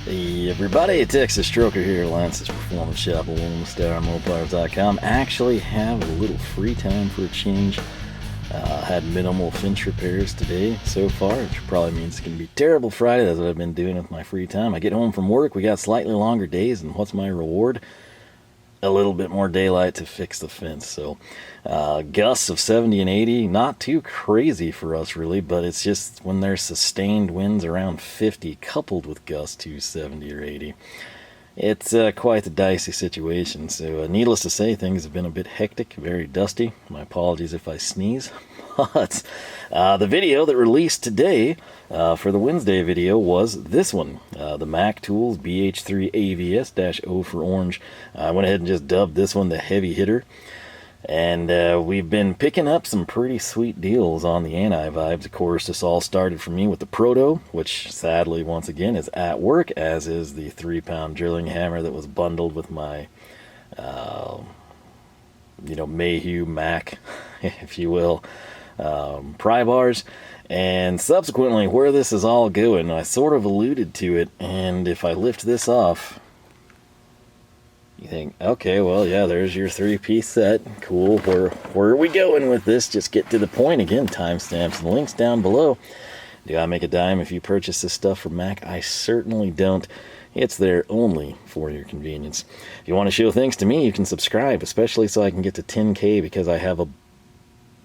Hey everybody, Texas Stroker here, Lance's Performance Shop, Mopars.com. Actually have a little free time for a change. Had minimal fence repairs today so far, which probably means it's going to be terrible Friday. That's what I've been doing with my free time. I get home from work, we got slightly longer days, and what's my reward? A little bit more daylight to fix the fence. So gusts of 70 and 80, not too crazy for us really, but it's just when there's sustained winds around 50 coupled with gusts to 70 or 80, it's quite a dicey situation. So needless to say, things have been a bit hectic, very dusty. My apologies if I sneeze. But the video that released today for the Wednesday video was this one, the Mac Tools BH4AVSA-O for orange. I went ahead and just dubbed this one the heavy hitter. And we've been picking up some pretty sweet deals on the anti-vibes. Of course, this all started for me with the Proto, which sadly, once again, is at work, as is the 3-pound drilling hammer that was bundled with my, Mayhew Mac, if you will, pry bars. And subsequently, where this is all going, I sort of alluded to it, and if I lift this off, you think, okay, well, yeah, there's your 3-piece set. Cool. Where are we going with this? Just get to the point. Again, timestamps and links down below. Do I make a dime if you purchase this stuff from Mac? I certainly don't. It's there only for your convenience. If you want to show thanks to me, you can subscribe, especially so I can get to 10K, because I have a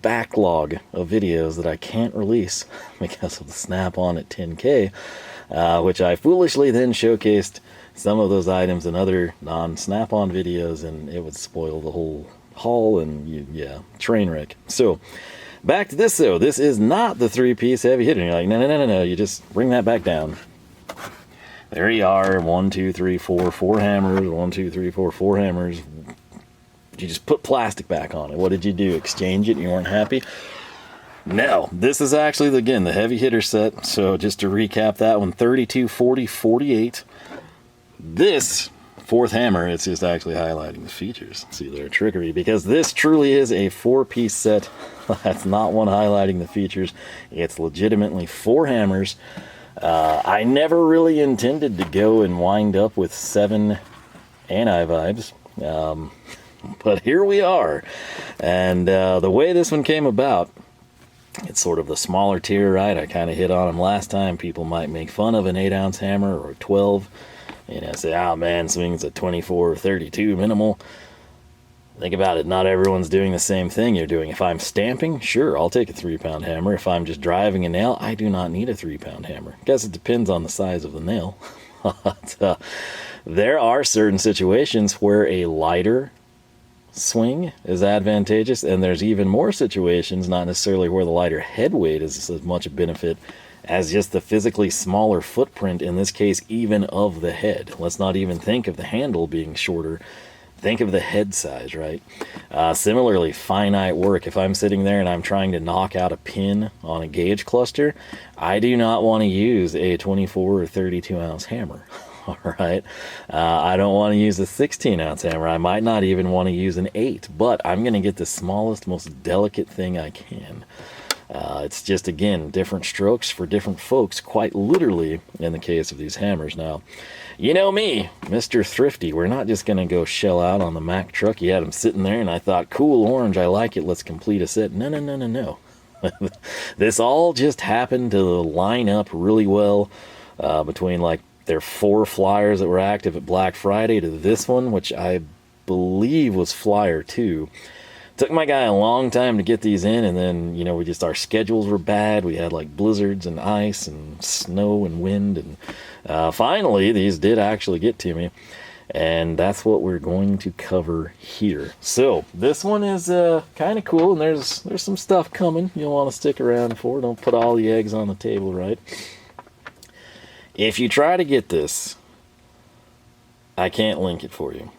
backlog of videos that I can't release because of the snap-on at 10K, which I foolishly then showcased some of those items in other non-snap-on videos, and it would spoil the whole haul, and yeah, train wreck. So back to this though. This is not the 3-piece heavy hitter. And you're like, no, you just bring that back down. There you are, 1, 2, 3, 4, 4 hammers, 1, 2, 3, 4, 4 hammers. You just put plastic back on it. What did you do? Exchange it and you weren't happy? No, this is actually, again, the heavy hitter set. So just to recap that one, 32, 40, 48. This 4th hammer, it's just actually highlighting the features. See their trickery, because this truly is a 4-piece set. That's not one highlighting the features. It's legitimately 4 hammers. I never really intended to go and wind up with 7 anti-vibes. But here we are. And the way this one came about, it's sort of the smaller tier, right? I kind of hit on them last time. People might make fun of an 8-ounce hammer or a 12. Say, oh man, swings a 24 or 32 minimal. Think about it, not everyone's doing the same thing you're doing. If I'm stamping, sure, I'll take a 3-pound hammer. If I'm just driving a nail, I do not need a 3-pound hammer. I guess it depends on the size of the nail. But there are certain situations where a lighter swing is advantageous, and there's even more situations, not necessarily where the lighter head weight is as much a benefit as just the physically smaller footprint, in this case even of the head. Let's not even think of the handle being shorter. Think of the head size, right? Similarly, finite work. If I'm sitting there and I'm trying to knock out a pin on a gauge cluster, I do not want to use a 24 or 32-ounce hammer. All right, I don't want to use a 16-ounce hammer. I might not even want to use an 8, but I'm going to get the smallest, most delicate thing I can. It's just, again, different strokes for different folks, quite literally, in the case of these hammers. Now, you know me, Mr. Thrifty. We're not just going to go shell out on the Mac truck. He had them sitting there, and I thought, cool, orange, I like it, let's complete a set. No. This all just happened to line up really well between, like, their 4 flyers that were active at Black Friday to this one, which I believe was flyer 2. Took my guy a long time to get these in, and then, our schedules were bad. We had like blizzards and ice and snow and wind, and finally these did actually get to me, and that's what we're going to cover here. So this one is kind of cool, and there's some stuff coming you'll want to stick around for. Don't put all the eggs on the table, right? If you try to get this, I can't link it for you.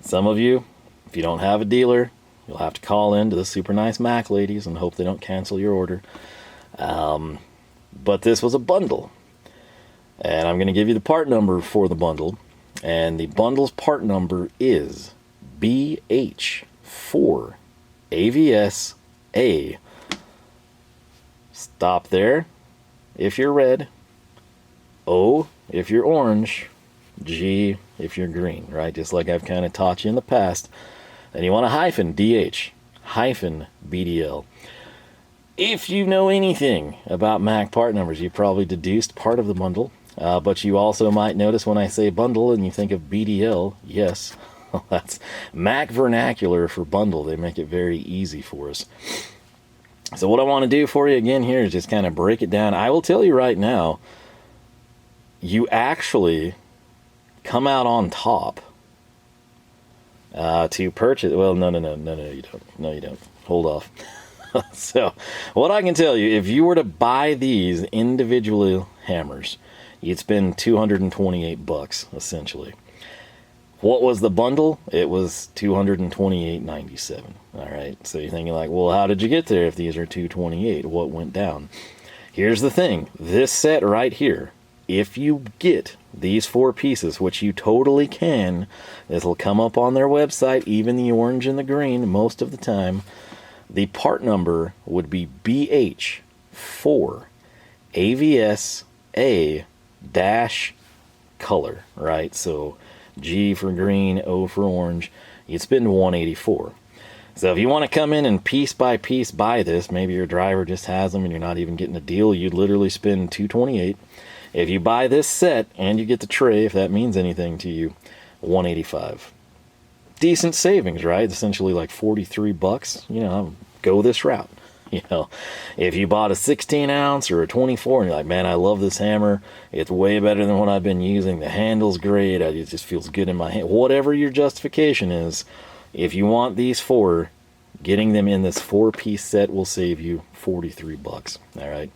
Some of you, if you don't have a dealer, you'll have to call in to the super nice Mac ladies and hope they don't cancel your order. But this was a bundle. And I'm going to give you the part number for the bundle. And the bundle's part number is BH4AVSA. Stop there if you're red. O if you're orange, G if you're green, right? Just like I've kind of taught you in the past. Then you want a hyphen, DH, hyphen, BDL. If you know anything about Mac part numbers, you probably deduced part of the bundle, but you also might notice when I say bundle and you think of BDL, yes, that's Mac vernacular for bundle. They make it very easy for us. So what I want to do for you again here is just kind of break it down. I will tell you right now, you actually come out on top to purchase. Well, no, you don't. No, you don't. Hold off. So, what I can tell you, if you were to buy these individual hammers, you'd spend $228 essentially. What was the bundle? It was $228.97. All right. So you're thinking like, well, how did you get there if these are $228? What went down? Here's the thing. This set right here, if you get these 4 pieces, which you totally can, this will come up on their website, even the orange and the green most of the time. The part number would be BH4AVSA-O-color, right? So G for green, O for orange. You'd spend $184. So if you want to come in and piece by piece buy this, maybe your driver just has them and you're not even getting a deal, you'd literally spend $228. If you buy this set and you get the tray, if that means anything to you, $185. Decent savings, right? Essentially like $43. You know, go this route. You know, if you bought a 16 ounce or a 24 and you're like, man, I love this hammer. It's way better than what I've been using. The handle's great. It just feels good in my hand. Whatever your justification is, if you want these 4, getting them in this 4-piece set will save you $43. All right.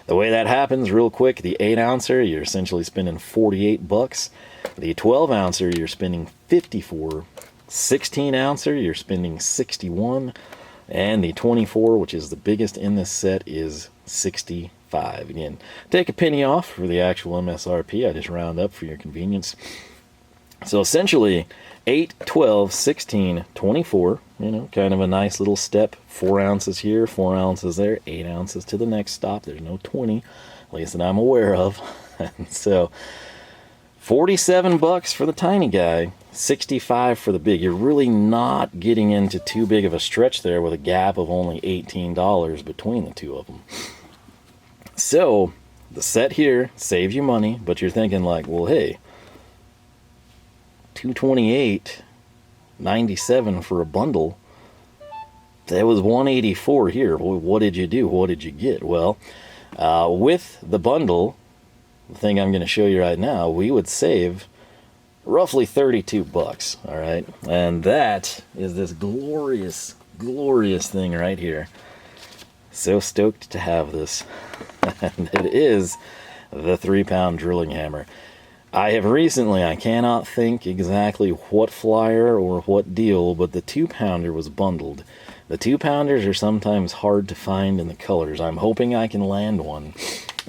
The way that happens real quick, the 8-ouncer, you're essentially spending $48. The 12-ouncer, you're spending $54. 16-ouncer, you're spending $61. And the 24, which is the biggest in this set, is $65. Again, take a penny off for the actual MSRP. I just round up for your convenience. So essentially, 8, 12, 16, 24, you know, kind of a nice little step. 4 ounces here, 4 ounces there, 8 ounces to the next stop. There's no 20, at least that I'm aware of. And so, $47 for the tiny guy, $65 for the big. You're really not getting into too big of a stretch there with a gap of only $18 between the two of them. So, the set here saves you money, but you're thinking like, well, hey, $228.97 for a bundle. That was $184 here. What did you do? What did you get? Well, with the bundle, the thing I'm going to show you right now, we would save roughly $32. All right, and that is this glorious, glorious thing right here. So stoked to have this. And it is the 3-pound drilling hammer. I have recently, I cannot think exactly what flyer or what deal, but the 2-pounder was bundled. The 2-pounders are sometimes hard to find in the colors. I'm hoping I can land one.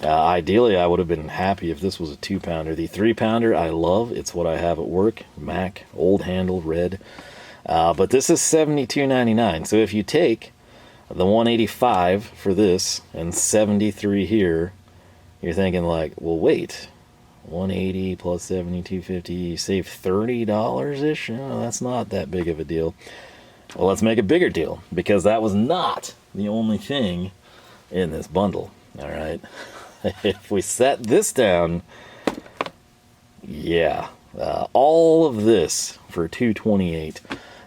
Ideally, I would have been happy if this was a 2-pounder. The 3-pounder I love. It's what I have at work. Mac, old handle, red. But this is $72.99. So if you take the $185 for this and $73 here, you're thinking like, well, wait. $180 plus $72.50, you save $30-ish? Oh, that's not that big of a deal. Well, let's make a bigger deal, because that was not the only thing in this bundle. All right. If we set this down, yeah, all of this for $228.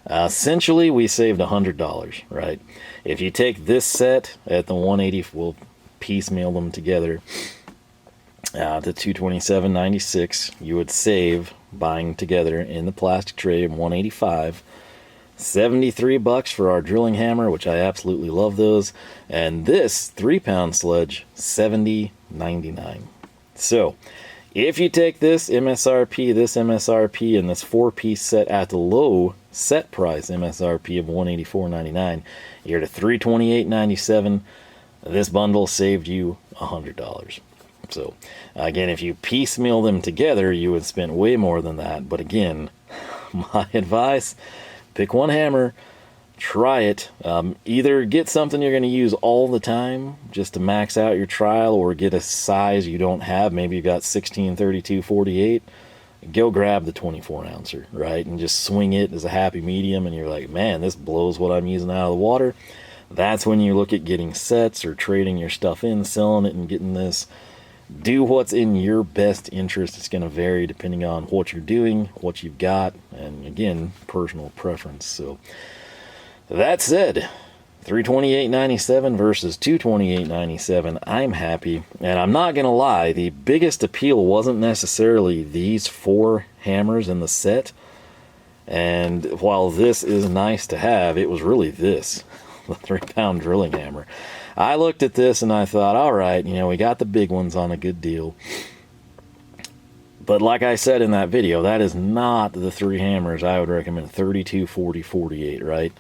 Essentially, we saved $100, right? If you take this set at the $180, we'll piecemeal them together. The $227.96, you would save buying together in the plastic tray $185. $73 for our drilling hammer, which I absolutely love those, and this 3-pound sledge $70.99. So if you take this MSRP, and this 4-piece set at the low set price MSRP of $184.99, you're at $328.97. This bundle saved you $100. So again, if you piecemeal them together, you would spend way more than that. But again, my advice, pick one hammer, try it. Either get something you're going to use all the time just to max out your trial, or get a size you don't have. Maybe you've got 16, 32, 48. Go grab the 24 ouncer, right? And just swing it as a happy medium, and you're like, man, this blows what I'm using out of the water. That's when you look at getting sets or trading your stuff in, selling it, and getting this. Do what's in your best interest. It's going to vary depending on what you're doing, what you've got, and again, personal preference. So that said, $328.97 versus $228.97. I'm happy, and I'm not gonna lie, the biggest appeal wasn't necessarily these 4 hammers in the set, and while this is nice to have, it was really this, the 3-pound drilling hammer. I looked at this and I thought, all right, you know, we got the big ones on a good deal, but like I said in that video, that is not the 3 hammers I would recommend. 32, 40, 48, right?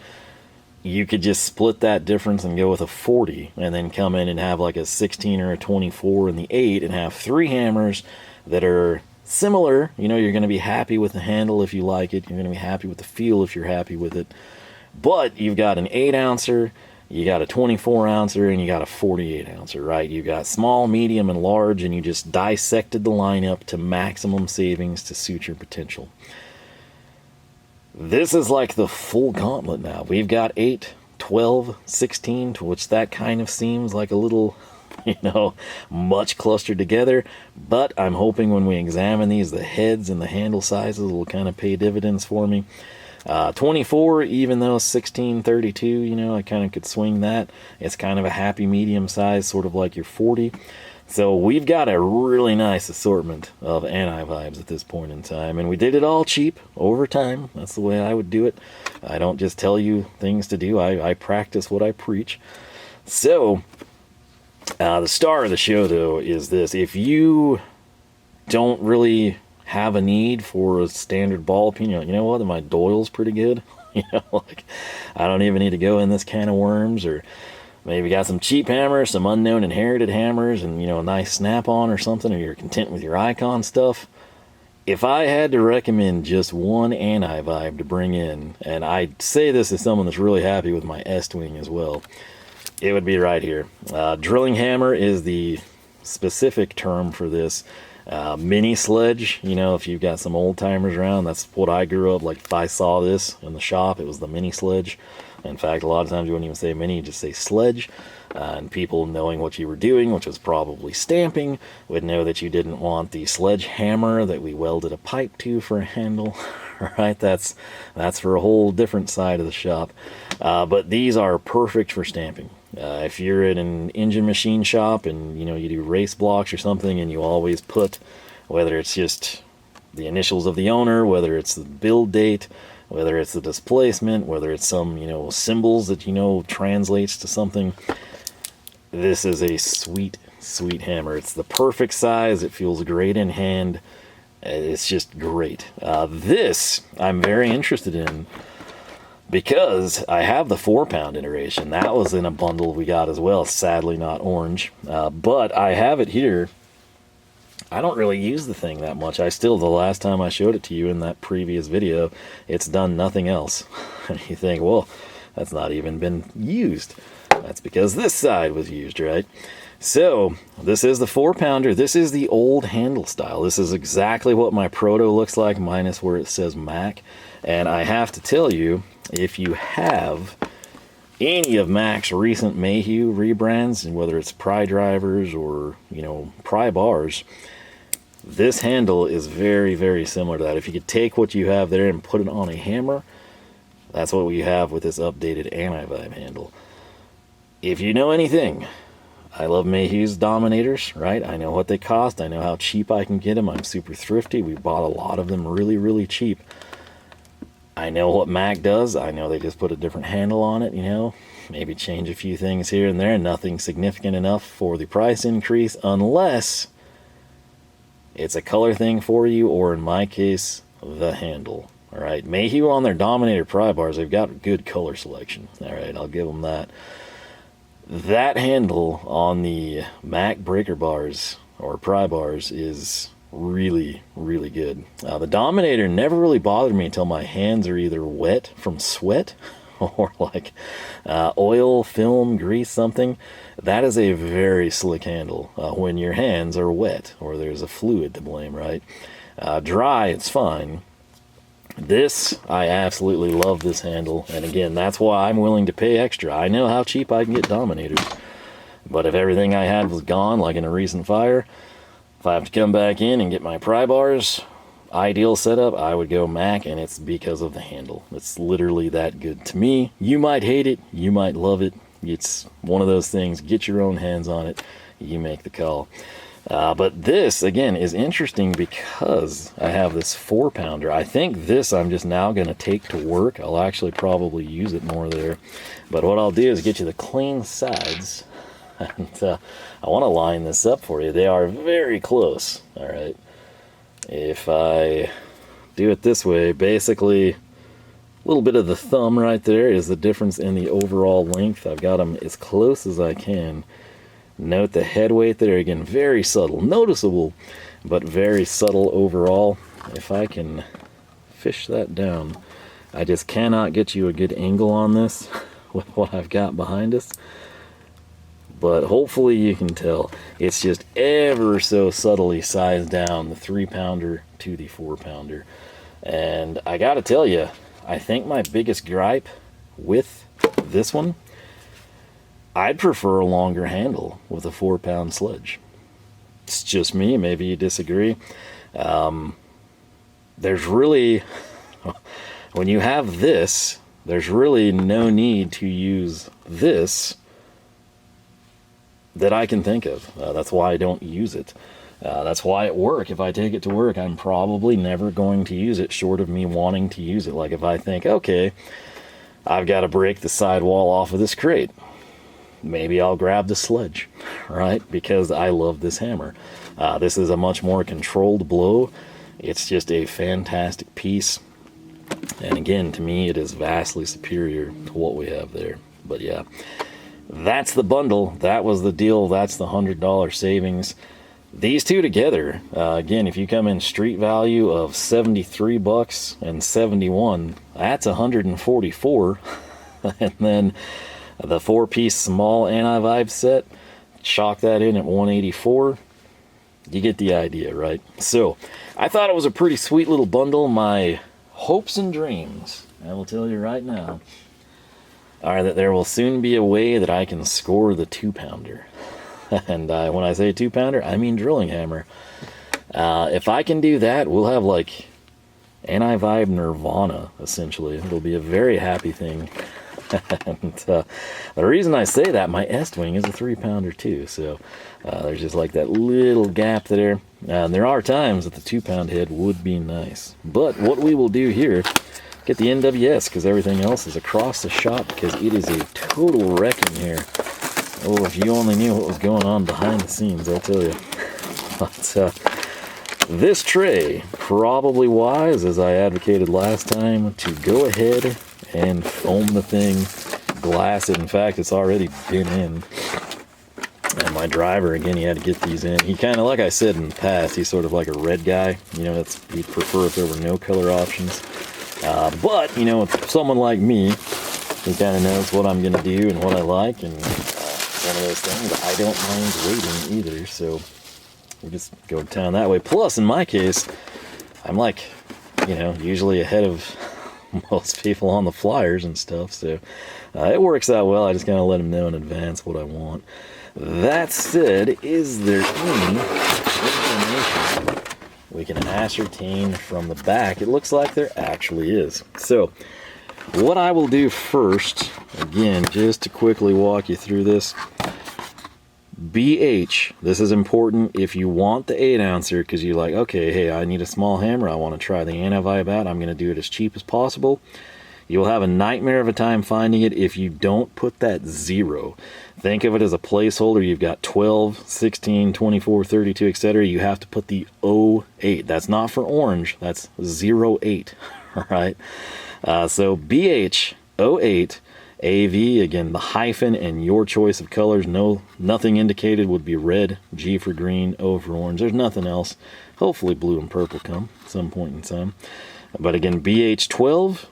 You could just split that difference and go with a 40, and then come in and have like a 16 or a 24 in the 8, and have 3 hammers that are similar. You know, you're going to be happy with the handle if you like it. You're going to be happy with the feel if you're happy with it. But you've got an 8 ouncer, you got a 24 ouncer, and you got a 48 ouncer, right? You've got small, medium, and large, and you just dissected the lineup to maximum savings to suit your potential. This is like the full gauntlet now. We've got 8, 12, 16, to which that kind of seems like a little, you know, much clustered together. But I'm hoping when we examine these, the heads and the handle sizes will kind of pay dividends for me. 24, even though 16, 32, you know, I kind of could swing that. It's kind of a happy medium size, sort of like your 40. So we've got a really nice assortment of anti-vibes at this point in time, and we did it all cheap over time. That's the way I would do it. I don't just tell you things to do. I practice what I preach. So the star of the show, though, is this. If you don't really have a need for a standard ball peen, you're like, you know what, my Doyle's pretty good. You know, like, I don't even need to go in this can of worms, or maybe got some cheap hammers, some unknown inherited hammers, and, you know, a nice snap-on or something, or you're content with your Icon stuff. If I had to recommend just one anti-vibe to bring in, and I say this as someone that's really happy with my S-Twing as well, it would be right here. Drilling hammer is the specific term for this. Mini sledge, you know, if you've got some old timers around, that's what I grew up, like if I saw this in the shop, it was the mini sledge. In fact, a lot of times you wouldn't even say mini, you just say sledge. And people knowing what you were doing, which was probably stamping, would know that you didn't want the sledge hammer that we welded a pipe to for a handle. Right, that's for a whole different side of the shop. But these are perfect for stamping. If you're in an engine machine shop and, you know, you do race blocks or something, and you always put, whether it's just the initials of the owner, whether it's the build date, whether it's the displacement, whether it's some, you know, symbols that, you know, translates to something, this is a sweet, sweet hammer. It's the perfect size. It feels great in hand. It's just great. This I'm very interested in, because I have the 4-pound iteration. That was in a bundle we got as well. Sadly not orange. But I have it here. I don't really use the thing that much. The last time I showed it to you in that previous video, it's done nothing else. And you think, well, that's not even been used. That's because this side was used, right? So, this is the 4-pounder. This is the old handle style. This is exactly what my Proto looks like, minus where it says Mac. And I have to tell you, if you have any of Mac's recent Mayhew rebrands, and whether it's pry drivers or, you know, pry bars, this handle is very, very similar to that. If you could take what you have there and put it on a hammer, that's what we have with this updated anti-vibe handle. If you know anything, I love Mayhew's Dominators, right? I know what they cost. I know how cheap I can get them. I'm super thrifty. We bought a lot of them really, really cheap. I know what Mac does. I know they just put a different handle on it, you know. Maybe change a few things here and there. Nothing significant enough for the price increase, unless it's a color thing for you, or in my case, the handle. All right, Mayhew on their Dominator pry bars, they've got good color selection. All right, I'll give them that. That handle on the Mac breaker bars or pry bars is really, really good. The Dominator never really bothered me until my hands are either wet from sweat or like oil, film, grease, something, that is a very slick handle when your hands are wet or there's a fluid to blame, right? Dry, it's fine. This, I absolutely love this handle, and again, that's why I'm willing to pay extra. I know how cheap I can get Dominators, but if everything I had was gone, like in a recent fire, if I have to come back in and get my pry bars, ideal setup, I would go Mac, and it's because of the handle. It's literally that good to me. You might hate it, you might love it. It's one of those things, get your own hands on it, you make the call. But this, again, is interesting because I have this 4-pounder. I think this I'm just now going to take to work. I'll actually probably use it more there. But what I'll do is get you the clean sides. And I want to line this up for you. They are very close, all right? If I do it this way, basically, a little bit of the thumb right there is the difference in the overall length. I've got them as close as I can. Note the head weight there, again, very subtle, noticeable, but very subtle overall. If I can fish that down, I just cannot get you a good angle on this with what I've got behind us. But hopefully you can tell. It's just ever so subtly sized down, the 3-pounder to the 4-pounder. And I gotta tell you, I think my biggest gripe with this one, I'd prefer a longer handle with a 4-pound sledge. It's just me, maybe you disagree. There's really, when you have this, there's really no need to use this that I can think of. That's why I don't use it. That's why at work, if I take it to work, I'm probably never going to use it short of me wanting to use it. Like if I think, okay, I've got to break the sidewall off of this crate, maybe I'll grab the sledge, right? Because I love this hammer. This is a much more controlled blow. It's just a fantastic piece. And again, to me, it is vastly superior to what we have there. But yeah, that's the bundle. That was the deal. That's the $100 savings. These two together, again, if you come in street value of 73 bucks and 71, that's 144. And then the 4-piece small anti-vibe set, chalk that in at 184. You get the idea, right? So I thought it was a pretty sweet little bundle. My hopes and dreams, I will tell you right now, are that there will soon be a way that I can score the 2-pounder. And when I say 2-pounder, I mean drilling hammer. If I can do that, we'll have like anti-vibe nirvana, essentially. It'll be a very happy thing. And the reason I say that, my Estwing is a 3-pounder too, so there's just like that little gap there. And there are times that the 2-pound head would be nice. But what we will do here, get the NWS, because everything else is across the shop, because it is a total wrecking here. Oh, if you only knew what was going on behind the scenes, I'll tell you. But this tray, probably wise, as I advocated last time, to go ahead and foam the thing, glass it. In fact, it's already been in. And my driver, again, he had to get these in. He kind of, like I said in the past, he's sort of like a red guy. You know, he'd prefer if there were no color options. But, you know, with someone like me, he kind of knows what I'm going to do and what I like. And one of those things, I don't mind waiting either. So we just go to town that way. Plus, in my case, I'm like, you know, usually ahead of most people on the flyers and stuff, so it works out well. I just kind of let them know in advance what I want. That said, is there any information we can ascertain from the back? It looks like there actually is. So what I will do first, again, just to quickly walk you through this, BH, this is important if you want the 8-ouncer, because you're like, okay, hey, I need a small hammer, I want to try the anti-vibe out, I'm going to do it as cheap as possible. You'll have a nightmare of a time finding it if you don't put that 0. Think of it as a placeholder. You've got 12, 16, 24, 32, etc. You have to put the 08. That's not for orange, that's 08, all right? So BH 08 AV, again, the hyphen and your choice of colors. Nothing indicated would be red, G for green, O for orange. There's nothing else. Hopefully blue and purple come some point in time. But again, BH12,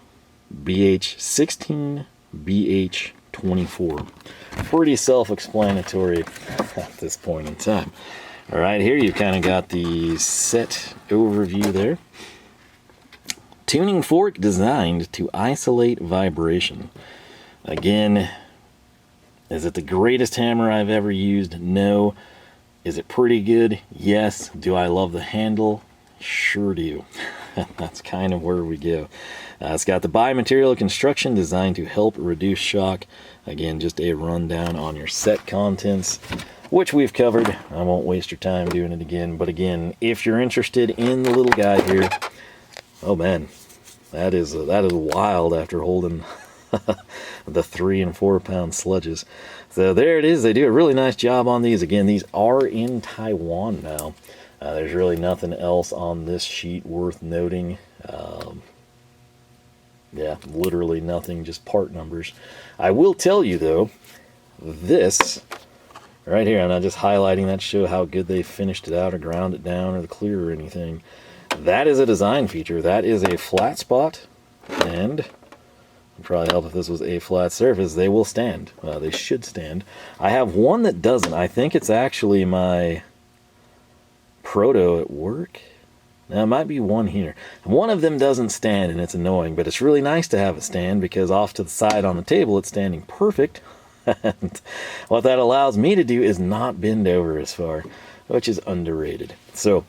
BH16, BH24. Pretty self-explanatory at this point in time. All right, here you've kind of got the set overview there. Tuning fork designed to isolate vibration. Again, is it the greatest hammer I've ever used? No. Is it pretty good? Yes. Do I love the handle? Sure do. That's kind of where we go. It's got the biomaterial construction designed to help reduce shock. Again, just a rundown on your set contents, which we've covered. I won't waste your time doing it again. But again, if you're interested in the little guy here, oh man, that is wild after holding the 3 and 4 pound sledges. So there it is. They do a really nice job on these. Again, these are in Taiwan now. There's really nothing else on this sheet worth noting. Yeah, literally nothing, just part numbers. I will tell you though, this right here, I'm not just highlighting that to show how good they finished it out or ground it down or the clear or anything. That is a design feature. That is a flat spot, and it'd probably help if this was a flat surface. They will stand. They should stand. I have one that doesn't. I think it's actually my Proto at work. Now, it might be one here. One of them doesn't stand, and it's annoying, but it's really nice to have it stand because off to the side on the table, it's standing perfect. And what that allows me to do is not bend over as far, which is underrated. So,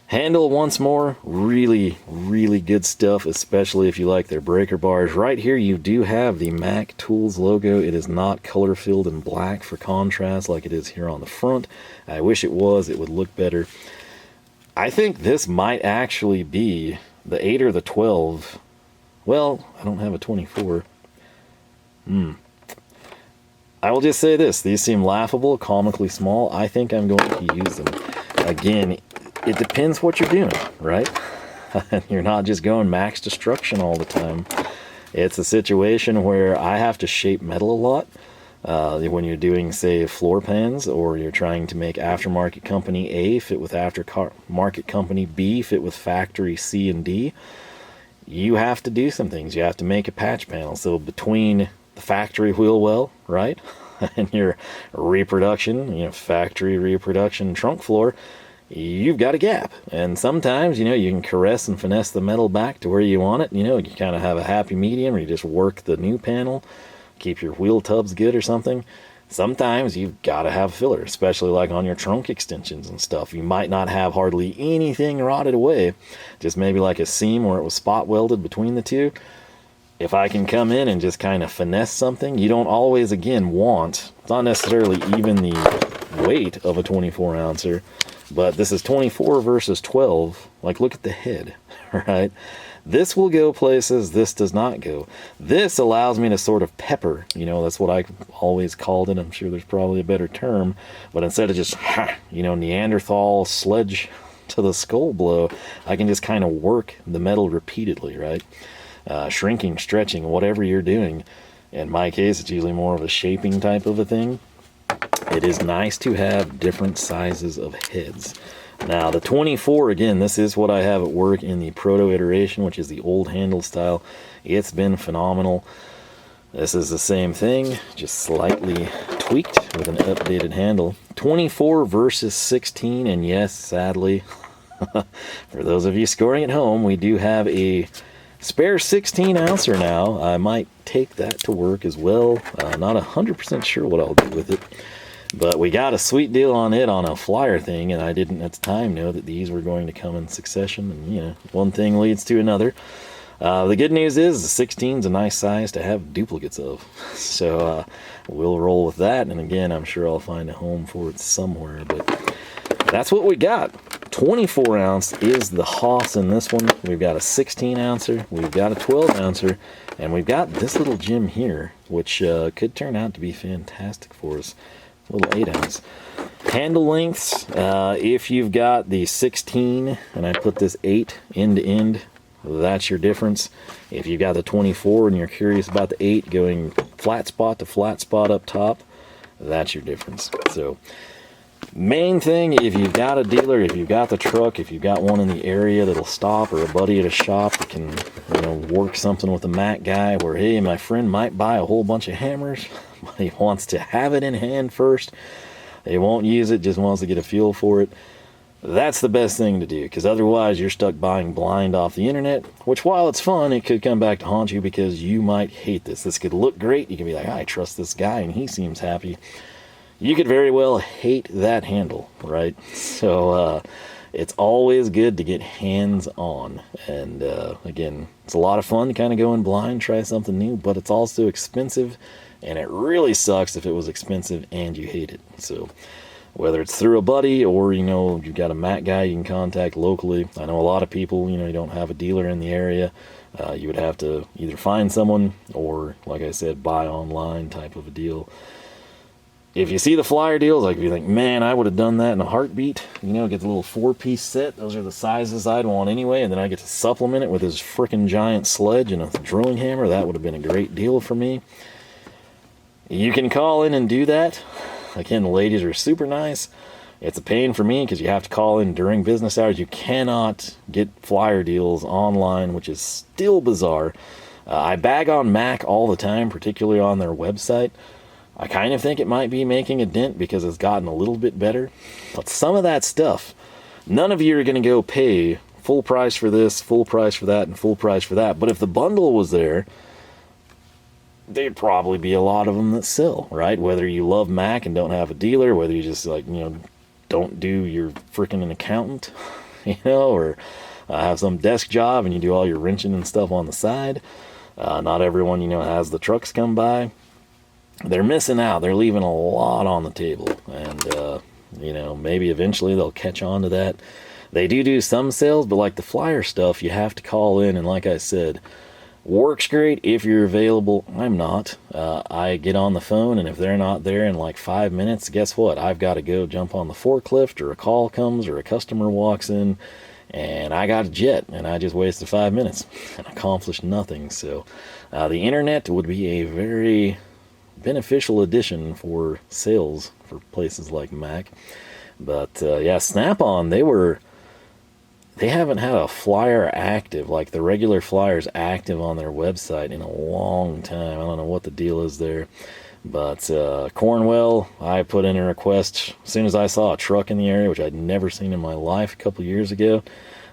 handle once more, really, really good stuff, especially if you like their breaker bars. Right here, you do have the Mac Tools logo. It is not color-filled in black for contrast like it is here on the front. I wish it was. It would look better. I think this might actually be the 8 or the 12. Well, I don't have a 24. I will just say this. These seem laughable, comically small. I think I'm going to use them. Again, it depends what you're doing, right? You're not just going max destruction all the time. It's a situation where I have to shape metal a lot. When you're doing, say, floor pans, or you're trying to make aftermarket company A fit with aftermarket company B fit with factory C and D, you have to do some things. You have to make a patch panel. So between the factory wheel well, right, and your reproduction, factory reproduction trunk floor, you've got a gap. And sometimes, you can caress and finesse the metal back to where you want it. You kind of have a happy medium, or you just work the new panel, keep your wheel tubs good or something. Sometimes you've got to have filler, especially like on your trunk extensions and stuff. You might not have hardly anything rotted away, just maybe like a seam where it was spot welded between the two. If I can come in and just kind of finesse something, you don't always, again, want, it's not necessarily even the weight of a 24 ouncer, but this is 24 versus 12. Like, look at the head, right? This will go places, this does not go. This allows me to sort of pepper, that's what I always called it. I'm sure there's probably a better term, but instead of just, Neanderthal sledge to the skull blow, I can just kind of work the metal repeatedly, right? Shrinking, stretching, whatever you're doing. In my case, it's usually more of a shaping type of a thing. It is nice to have different sizes of heads. Now, the 24, again, this is what I have at work in the Proto iteration, which is the old handle style. It's been phenomenal. This is the same thing, just slightly tweaked with an updated handle. 24 versus 16, and yes, sadly, for those of you scoring at home, we do have a spare 16 ouncer now. I might take that to work as well. Not 100% sure what I'll do with it. But we got a sweet deal on it on a flyer thing, and I didn't at the time know that these were going to come in succession. And, one thing leads to another. The good news is the 16 is a nice size to have duplicates of. So we'll roll with that. And again, I'm sure I'll find a home for it somewhere. But that's what we got. 24 ounce is the hoss in this one. We've got a 16 ouncer. We've got a 12 ouncer. And we've got this little gem here, which could turn out to be fantastic for us. Little 8 ounce. Handle lengths, if you've got the 16 and I put this 8 end to end, that's your difference. If you've got the 24 and you're curious about the 8 going flat spot to flat spot up top, that's your difference. So Main thing, if you've got a dealer, if you've got the truck, if you've got one in the area that'll stop, or a buddy at a shop that can, you know, work something with a Mac guy where, hey, my friend might buy a whole bunch of hammers, but he wants to have it in hand first. He won't use it, just wants to get a feel for it. That's the best thing to do, because otherwise you're stuck buying blind off the internet, which, while it's fun, it could come back to haunt you because you might hate this. This could look great. You can be like, I trust this guy and he seems happy. You could very well hate that handle, right? So it's always good to get hands-on. And again, it's a lot of fun to kind of go in blind, try something new, but it's also expensive, and it really sucks if it was expensive and you hate it. So whether it's through a buddy or, you know, you've got a Mac guy you can contact locally. I know a lot of people, you know, you don't have a dealer in the area. You would have to either find someone or, like I said, buy online type of a deal. If you see the flyer deals, like if you think, man, I would have done that in a heartbeat, you know, get the little 4-piece set. Those are the sizes I'd want anyway, and then I get to supplement it with this freaking giant sledge and a drilling hammer. That would have been a great deal for me. You can call in and do that. Again, the ladies are super nice. It's a pain for me because you have to call in during business hours. You cannot get flyer deals online, which is still bizarre. I bag on Mac all the time, particularly on their website. I kind of think it might be making a dent because it's gotten a little bit better. But some of that stuff, none of you are going to go pay full price for this, full price for that, and full price for that. But if the bundle was there, there'd probably be a lot of them that sell, right? Whether you love Mac and don't have a dealer, whether you just, like, you know, don't do your freaking an accountant, you know, or have some desk job and you do all your wrenching and stuff on the side. Not everyone, you know, has the trucks come by. They're missing out. They're leaving a lot on the table. And, you know, maybe eventually they'll catch on to that. They do some sales, but like the flyer stuff, you have to call in. And like I said, works great if you're available. I'm not. I get on the phone, and if they're not there in like 5 minutes, guess what? I've got to go jump on the forklift, or a call comes, or a customer walks in, and I got a jet, and I just wasted 5 minutes and accomplished nothing. So the internet would be a very beneficial addition for sales for places like Mac. But yeah, Snap-on, they haven't had a flyer active, like the regular flyers active on their website in a long time. I don't know what the deal is there. But Cornwell, I put in a request as soon as I saw a truck in the area, which I'd never seen in my life a couple years ago.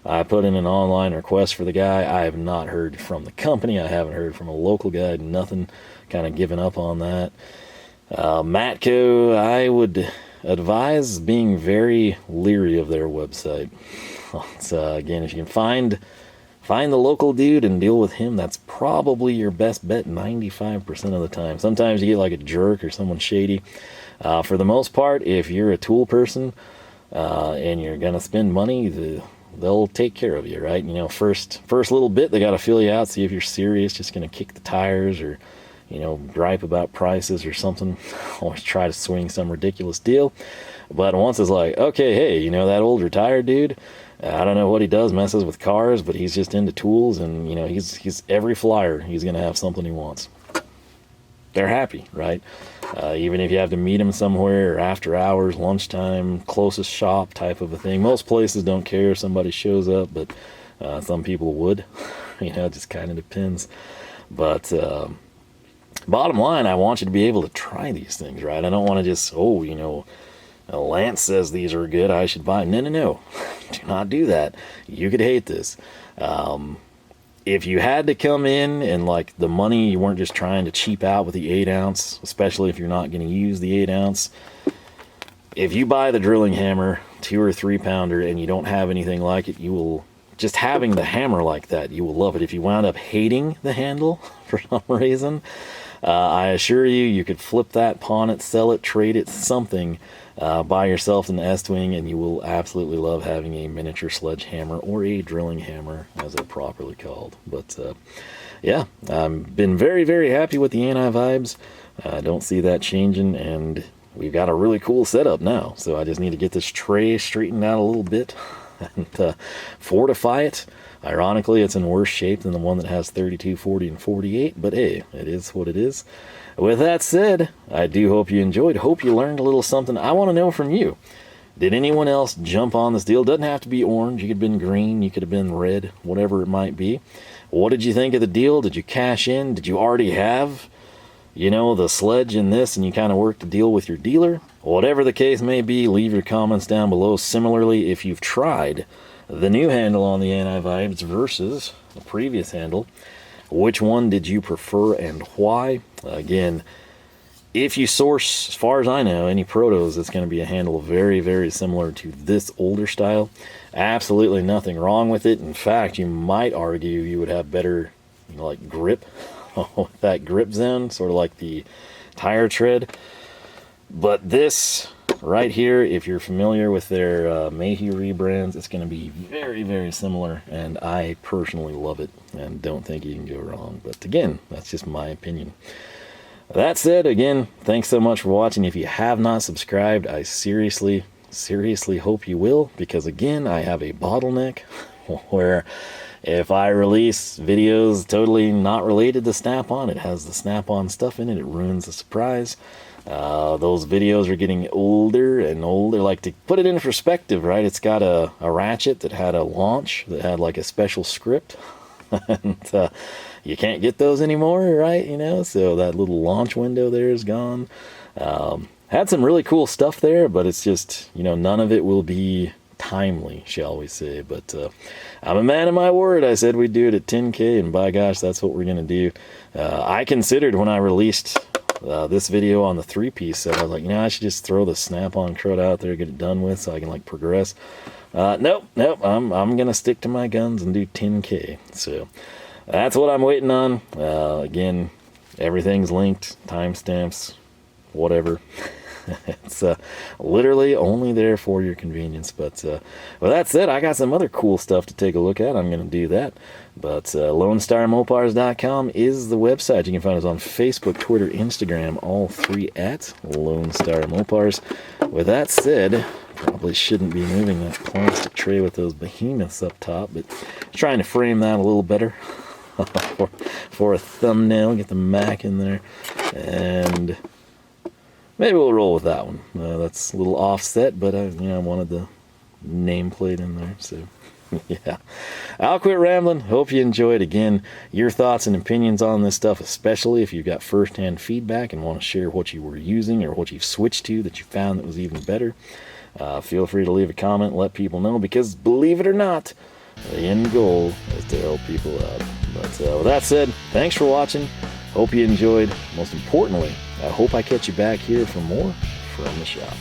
I put in an online request for the guy. I have not heard from the company. I haven't heard from a local guy. Nothing. Kind of given up on that. Matco, I would advise being very leery of their website. Again, if you can find the local dude and deal with him, that's probably your best bet 95% of the time. Sometimes you get like a jerk or someone shady. For the most part, if you're a tool person and you're going to spend money, they'll take care of you, right? You know, first little bit, they got to feel you out, see if you're serious, just going to kick the tires, or, you know, gripe about prices or something. Always try to swing some ridiculous deal. But once it's like, okay, hey, you know, that old retired dude, I don't know what he does, messes with cars, but he's just into tools, and, you know, he's every flyer, he's going to have something he wants. They're happy, right? Even if you have to meet him somewhere, or after hours, lunchtime, closest shop type of a thing. Most places don't care if somebody shows up, but some people would. You know, it just kind of depends. But bottom line, I want you to be able to try these things, right? I don't want to just, oh, you know, Lance says these are good, I should buy. No. Do not do that. You could hate this. If you had to come in and, like, the money, you weren't just trying to cheap out with the 8-ounce, especially if you're not going to use the 8-ounce. If you buy the drilling hammer, 2 or 3 pounder, and you don't have anything like it, you will, just having the hammer like that, you will love it. If you wound up hating the handle for some reason, I assure you, you could flip that, pawn it, sell it, trade it, something, buy yourself an S-Twing, and you will absolutely love having a miniature sledgehammer, or a drilling hammer, as they're properly called. But yeah, I've been very, very happy with the anti-vibes. I don't see that changing, and we've got a really cool setup now. So I just need to get this tray straightened out a little bit and fortify it. Ironically, it's in worse shape than the one that has 32, 40, and 48, but hey, it is what it is. with that said, I do hope you enjoyed. Hope you learned a little something. I want to know from you. Did anyone else jump on this deal? Doesn't have to be orange. You could have been green. You could have been red. Whatever it might be. What did you think of the deal? Did you cash in? Did you already have, you know, the Sledge in this and you kind of worked the deal with your dealer? Whatever the case may be, leave your comments down below. Similarly, if you've tried the new handle on the Anti-Vibes versus the previous handle, which one did you prefer and why? Again, if you source, as far as I know, any protos, it's going to be a handle very, very similar to this older style. Absolutely nothing wrong with it. In fact, you might argue you would have better, you know, like grip, that grip zone, sort of like the tire tread. But this right here, if you're familiar with their Mayhew rebrands, it's going to be very, very similar, and I personally love it and don't think you can go wrong. But again, that's just my opinion. That said, again, thanks so much for watching. If you have not subscribed, I seriously hope you will, because again, I have a bottleneck where if I release videos totally not related to Snap-on, it has the Snap-on stuff in it, it ruins the surprise. Those videos are getting older and older. Like, to put it in perspective, right, it's got a ratchet that had a launch that had like a special script. And you can't get those anymore, right? You know, so that little launch window there is gone. Had some really cool stuff there, but it's just, you know, none of it will be timely, shall we say. But I'm a man of my word. I said we'd do it at 10K, and by gosh, that's what we're gonna do. I considered when I released this video on the 3-piece set, I was like, you know, I should just throw the Snap-on crud out there, get it done with, so I can like progress. Nope, I'm gonna stick to my guns and do 10K. So that's what I'm waiting on. Again, everything's linked, timestamps, whatever. It's literally only there for your convenience. But with that said, I got some other cool stuff to take a look at. I'm going to do that. But LoneStarMopars.com is the website. You can find us on Facebook, Twitter, Instagram, all three at Lone Star Mopars. With that said, probably shouldn't be moving that plastic tray with those behemoths up top, but trying to frame that a little better for a thumbnail. Get the Mac in there, and maybe we'll roll with that one. That's a little offset, but you know, I wanted the nameplate in there, so yeah. I'll quit rambling. Hope you enjoyed. Again, your thoughts and opinions on this stuff, especially if you've got first-hand feedback and want to share what you were using or what you've switched to that you found that was even better. Feel free to leave a comment, let people know, because believe it or not, the end goal is to help people out. But with that said, thanks for watching. Hope you enjoyed. Most importantly, I hope I catch you back here for more from the shop.